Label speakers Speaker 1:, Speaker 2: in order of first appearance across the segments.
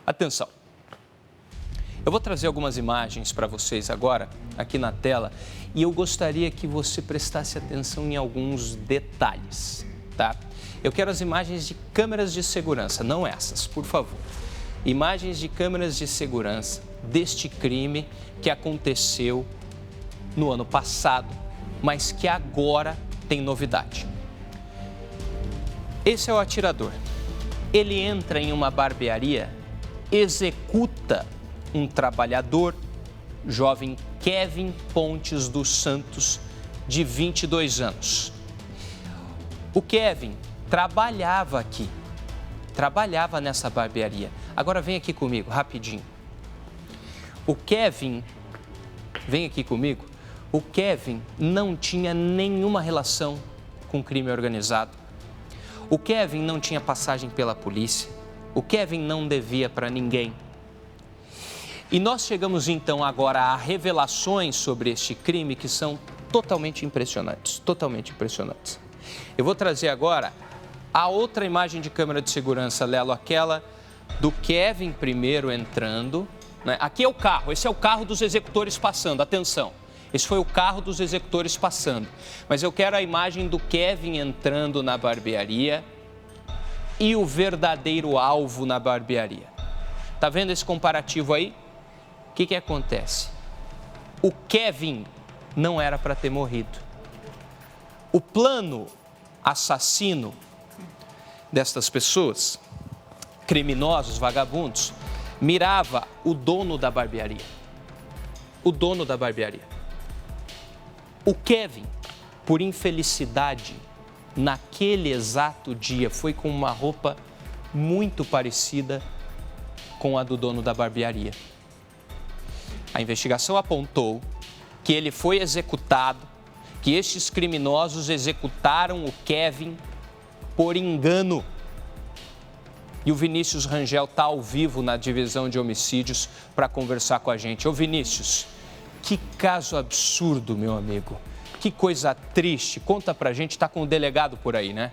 Speaker 1: Atenção. Eu vou trazer algumas imagens para vocês agora, aqui na tela, e eu gostaria que você prestasse atenção em alguns detalhes, tá? Eu quero as imagens de câmeras de segurança, não essas, por favor. Imagens de câmeras de segurança deste crime que aconteceu no ano passado, mas que agora tem novidade. Esse é o atirador. Ele entra em uma barbearia, executa um trabalhador, jovem Kevin Pontes dos Santos, de 22 anos. O Kevin trabalhava aqui, trabalhava nessa barbearia. Agora vem aqui comigo, rapidinho. O Kevin, vem aqui comigo. O Kevin não tinha nenhuma relação com crime organizado. O Kevin não tinha passagem pela polícia. O Kevin não devia para ninguém. E nós chegamos então agora a revelações sobre este crime que são totalmente impressionantes, totalmente impressionantes. Eu vou trazer agora a outra imagem de câmera de segurança, Lelo, aquela do Kevin primeiro entrando, né? Aqui é o carro, esse é o carro dos executores passando, atenção. Esse foi o carro dos executores passando. Mas eu quero a imagem do Kevin entrando na barbearia e o verdadeiro alvo na barbearia. Tá vendo esse comparativo aí? O que acontece? O Kevin não era para ter morrido. O plano assassino destas pessoas, criminosos, vagabundos, mirava o dono da barbearia. O dono da barbearia. O Kevin, por infelicidade, naquele exato dia, foi com uma roupa muito parecida com a do dono da barbearia. A investigação apontou que ele foi executado, que estes criminosos executaram o Kevin por engano. E o Vinícius Rangel está ao vivo na divisão de homicídios para conversar com a gente. Ô Vinícius, que caso absurdo, meu amigo. Que coisa triste. Conta pra gente, está com o delegado por aí, né?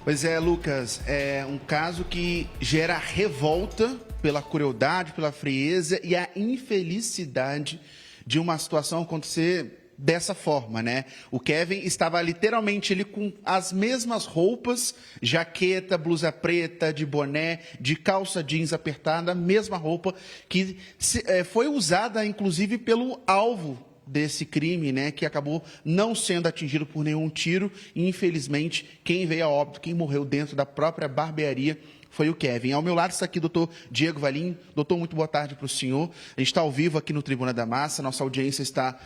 Speaker 2: Pois é, Lucas, é um caso que gera revolta pela crueldade, pela frieza e a infelicidade de uma situação acontecer dessa forma, né? O Kevin estava literalmente ele com as mesmas roupas, jaqueta, blusa preta, de boné, de calça jeans apertada, a mesma roupa que foi usada inclusive pelo alvo desse crime, né, que acabou não sendo atingido por nenhum tiro e, infelizmente, quem veio a óbito, quem morreu dentro da própria barbearia foi o Kevin. Ao meu lado está aqui o doutor Diego Valim. Doutor, muito boa tarde para o senhor. A gente está ao vivo aqui no Tribuna da Massa, nossa audiência está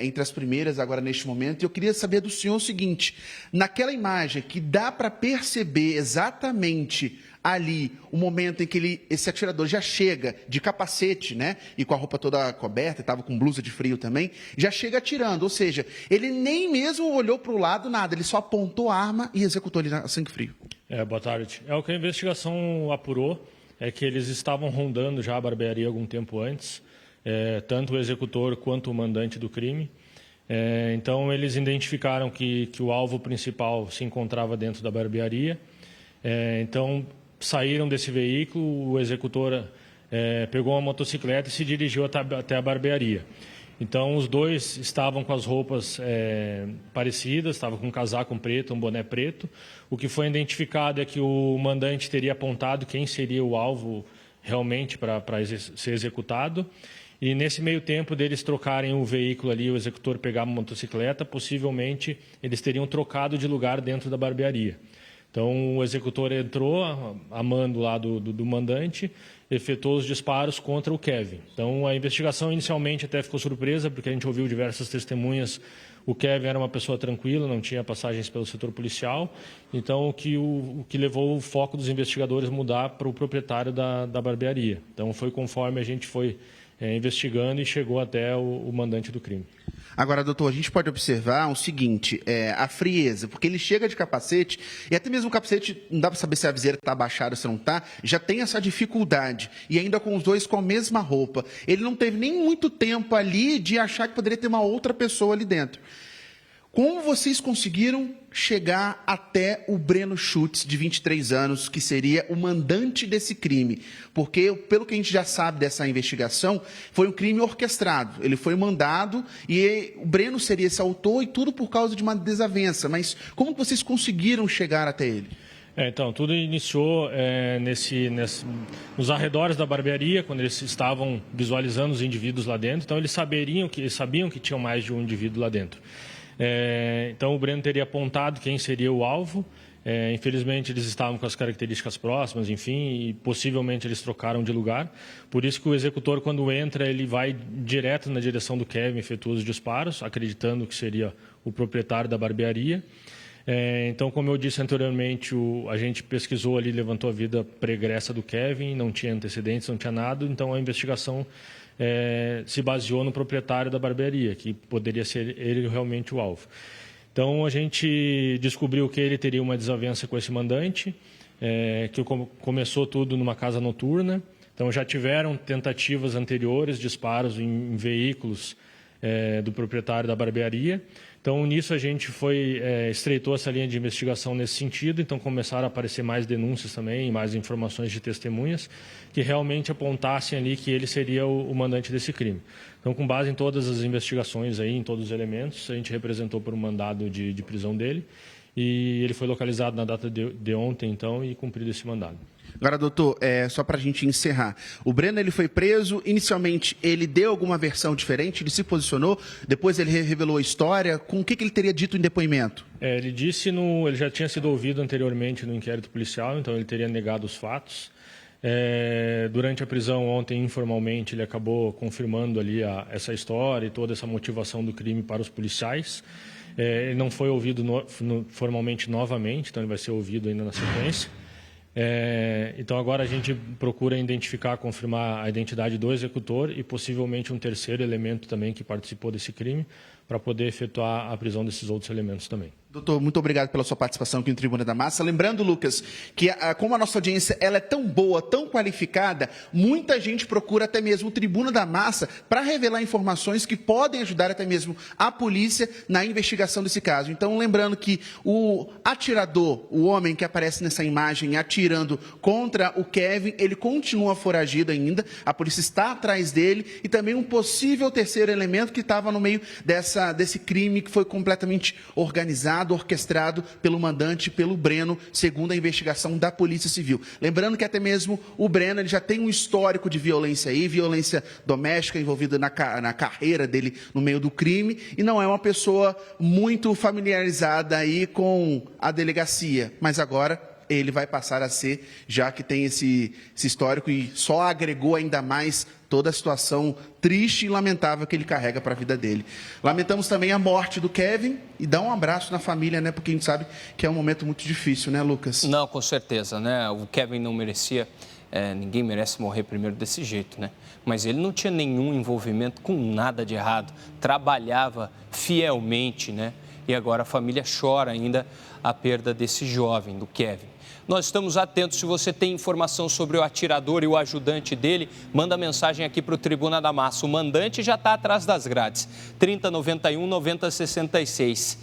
Speaker 2: entre as primeiras agora neste momento. E eu queria saber do senhor o seguinte, naquela imagem que dá para perceber exatamente ali o momento em que esse atirador já chega de capacete, né, e com a roupa toda coberta, estava com blusa de frio também, já chega atirando, ou seja, ele nem mesmo olhou para o lado, nada, ele só apontou a arma e executou ele a sangue frio.
Speaker 3: Boa tarde. O que a investigação apurou é que eles estavam rondando já a barbearia algum tempo antes, tanto o executor quanto o mandante do crime. Então, eles identificaram que o alvo principal se encontrava dentro da barbearia. Então, saíram desse veículo, o executor pegou uma motocicleta e se dirigiu até a barbearia. Então, os dois estavam com as roupas parecidas, estavam com um casaco preto, um boné preto. O que foi identificado é que o mandante teria apontado quem seria o alvo realmente para ser executado. E nesse meio tempo deles trocarem o veículo ali, o executor pegar a motocicleta, possivelmente eles teriam trocado de lugar dentro da barbearia. Então, o executor entrou a mando lá do mandante, efetuou os disparos contra o Kevin. Então, a investigação inicialmente até ficou surpresa, porque a gente ouviu diversas testemunhas. O Kevin era uma pessoa tranquila, não tinha passagens pelo setor policial. Então, o que levou o foco dos investigadores mudar para o proprietário da barbearia. Então, foi conforme a gente foi investigando e chegou até o mandante do crime.
Speaker 2: Agora, doutor, a gente pode observar o seguinte, a frieza, porque ele chega de capacete, e até mesmo o capacete, não dá para saber se a viseira está abaixada ou se não está, já tem essa dificuldade, e ainda com os dois com a mesma roupa. Ele não teve nem muito tempo ali de achar que poderia ter uma outra pessoa ali dentro. Como vocês conseguiram chegar até o Breno Schutz, de 23 anos, que seria o mandante desse crime? Porque, pelo que a gente já sabe dessa investigação, foi um crime orquestrado. Ele foi mandado e o Breno seria esse autor e tudo por causa de uma desavença. Mas como vocês conseguiram chegar até ele?
Speaker 3: Então, tudo iniciou nos arredores da barbearia, quando eles estavam visualizando os indivíduos lá dentro. Então, eles sabiam que tinham mais de um indivíduo lá dentro. Então, o Breno teria apontado quem seria o alvo. Infelizmente, eles estavam com as características próximas, enfim, e possivelmente eles trocaram de lugar. Por isso que o executor, quando entra, ele vai direto na direção do Kevin, efetua os disparos, acreditando que seria o proprietário da barbearia. Então, como eu disse anteriormente, a gente pesquisou ali, levantou a vida pregressa do Kevin, não tinha antecedentes, não tinha nada, então a investigação se baseou no proprietário da barbearia, que poderia ser ele realmente o alvo. Então, a gente descobriu que ele teria uma desavença com esse mandante, que começou tudo numa casa noturna. Então, já tiveram tentativas anteriores, disparos em veículos do proprietário da barbearia. Então, nisso a gente estreitou essa linha de investigação nesse sentido. Então, começaram a aparecer mais denúncias também, mais informações de testemunhas que realmente apontassem ali que ele seria o mandante desse crime. Então, com base em todas as investigações, em todos os elementos, a gente representou por um mandado de prisão dele e ele foi localizado na data de ontem, então, e cumprido esse mandado.
Speaker 2: Agora, doutor, só para a gente encerrar. O Breno ele foi preso, inicialmente ele deu alguma versão diferente, ele se posicionou, depois ele revelou a história. Com o que ele teria dito em depoimento?
Speaker 3: Ele disse, ele já tinha sido ouvido anteriormente no inquérito policial, então ele teria negado os fatos. Durante a prisão ontem, informalmente, ele acabou confirmando ali essa história e toda essa motivação do crime para os policiais. Ele não foi ouvido formalmente novamente, então ele vai ser ouvido ainda na sequência. Então, agora a gente procura identificar, confirmar a identidade do executor e possivelmente um terceiro elemento também que participou desse crime para poder efetuar a prisão desses outros elementos também.
Speaker 2: Doutor, muito obrigado pela sua participação aqui no Tribuna da Massa. Lembrando, Lucas, que como a nossa audiência ela é tão boa, tão qualificada, muita gente procura até mesmo o Tribuna da Massa para revelar informações que podem ajudar até mesmo a polícia na investigação desse caso. Então, lembrando que o atirador, o homem que aparece nessa imagem atirando contra o Kevin, ele continua foragido ainda, a polícia está atrás dele e também um possível terceiro elemento que estava no meio desse crime que foi completamente organizado, orquestrado pelo mandante, pelo Breno, segundo a investigação da Polícia Civil. Lembrando que até mesmo o Breno ele já tem um histórico de violência aí, violência doméstica envolvida na carreira dele no meio do crime, e não é uma pessoa muito familiarizada aí com a delegacia, mas agora ele vai passar a ser, já que tem esse histórico e só agregou ainda mais toda a situação triste e lamentável que ele carrega para a vida dele. Lamentamos também a morte do Kevin e dá um abraço na família, né? Porque a gente sabe que é um momento muito difícil, né, Lucas?
Speaker 1: Não, com certeza, né? O Kevin não merecia, ninguém merece morrer primeiro desse jeito, né? Mas ele não tinha nenhum envolvimento com nada de errado, trabalhava fielmente, né? E agora a família chora ainda a perda desse jovem, do Kevin. Nós estamos atentos, se você tem informação sobre o atirador e o ajudante dele, manda mensagem aqui para o Tribuna da Massa. O mandante já está atrás das grades, 3091-9066.